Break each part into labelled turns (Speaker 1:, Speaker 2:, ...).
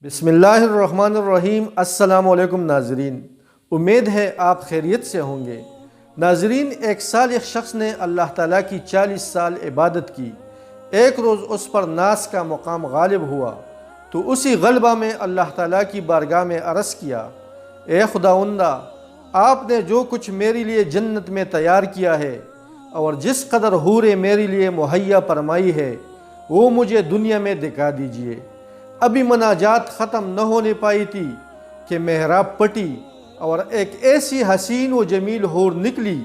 Speaker 1: بسم اللہ الرحمن الرحیم۔ السلام علیکم ناظرین، امید ہے آپ خیریت سے ہوں گے۔ ناظرین، ایک صالح شخص نے اللہ تعالیٰ کی 40 سال عبادت کی۔ ایک روز اس پر ناس کا مقام غالب ہوا تو اسی غلبہ میں اللہ تعالیٰ کی بارگاہ میں عرض کیا، اے خداوندہ، آپ نے جو کچھ میرے لیے جنت میں تیار کیا ہے اور جس قدر حوریں میرے لیے مہیا فرمائی ہے وہ مجھے دنیا میں دکھا دیجئے۔ ابھی مناجات ختم نہ ہونے پائی تھی کہ محراب پٹی اور ایک ایسی حسین و جمیل حور نکلی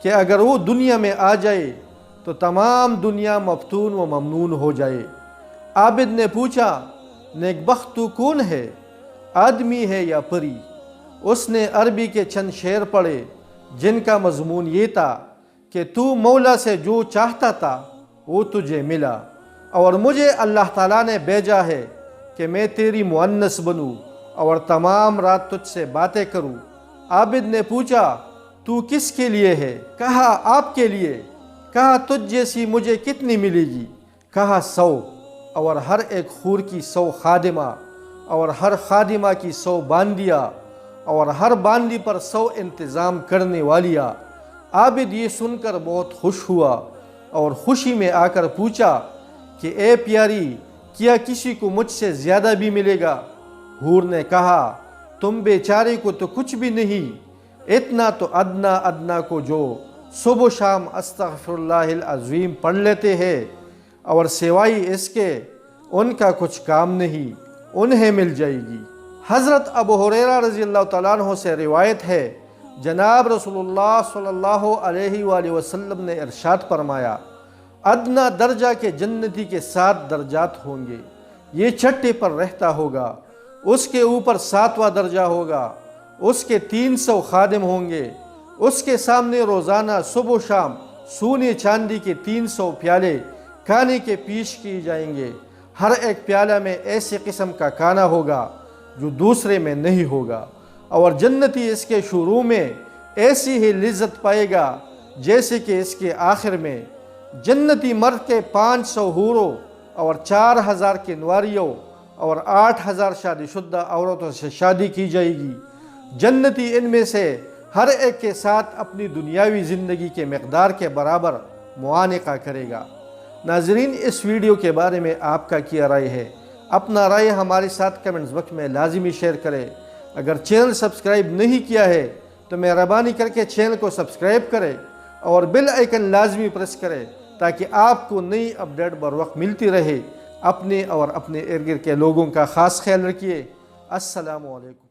Speaker 1: کہ اگر وہ دنیا میں آ جائے تو تمام دنیا مفتون و ممنون ہو جائے۔ عابد نے پوچھا، نیک بخت تو کون ہے، آدمی ہے یا پری؟ اس نے عربی کے چند شعر پڑھے جن کا مضمون یہ تھا کہ تو مولا سے جو چاہتا تھا وہ تجھے ملا، اور مجھے اللہ تعالیٰ نے بھیجا ہے کہ میں تیری مؤنث بنوں اور تمام رات تجھ سے باتیں کروں۔ عابد نے پوچھا، تو کس کے لیے ہے؟ کہا، آپ کے لیے۔ کہا، تجھ جیسی مجھے کتنی ملے گی؟ کہا، 100، اور ہر ایک حور کی 100 خادمہ، اور ہر خادمہ کی 100 باندیاں، اور ہر باندی پر 100 انتظام کرنے والیاں۔ عابد یہ سن کر بہت خوش ہوا اور خوشی میں آ کر پوچھا کہ اے پیاری، کیا کسی کو مجھ سے زیادہ بھی ملے گا؟ حور نے کہا، تم بیچارے کو تو کچھ بھی نہیں، اتنا تو ادنا کو جو صبح و شام استغفر اللہ العظیم پڑھ لیتے ہیں اور سوائے اس کے ان کا کچھ کام نہیں، انہیں مل جائے گی۔ حضرت ابو ہریرہ رضی اللہ تعالیٰ عنہ سے روایت ہے، جناب رسول اللہ صلی اللہ علیہ وآلہ وسلم نے ارشاد فرمایا، ادنا درجہ کے جنتی کے 7 درجات ہوں گے، یہ چھٹے پر رہتا ہوگا، اس کے اوپر 7واں درجہ ہوگا، اس کے 300 خادم ہوں گے، اس کے سامنے روزانہ صبح و شام سونے چاندی کے 300 پیالے کھانے کے پیش کیے جائیں گے، ہر ایک پیالہ میں ایسے قسم کا کھانا ہوگا جو دوسرے میں نہیں ہوگا، اور جنتی اس کے شروع میں ایسی ہی لذت پائے گا جیسے کہ اس کے آخر میں۔ جنتی مرد کے 500 حوروں اور 4000 کنواریوں اور 8000 شادی شدہ عورتوں سے شادی کی جائے گی۔ جنتی ان میں سے ہر ایک کے ساتھ اپنی دنیاوی زندگی کے مقدار کے برابر معانقہ کرے گا۔ ناظرین، اس ویڈیو کے بارے میں آپ کا کیا رائے ہے؟ اپنا رائے ہمارے ساتھ کمنٹس باکس میں لازمی شیئر کریں۔ اگر چینل سبسکرائب نہیں کیا ہے تو مہربانی کر کے چینل کو سبسکرائب کریں اور بیل آئیکن لازمی پریس کریں تاکہ آپ کو نئی اپڈیٹ بر وقت ملتی رہے۔ اپنے اور اپنے ارد گرد کے لوگوں کا خاص خیال رکھیے۔ السلام علیکم۔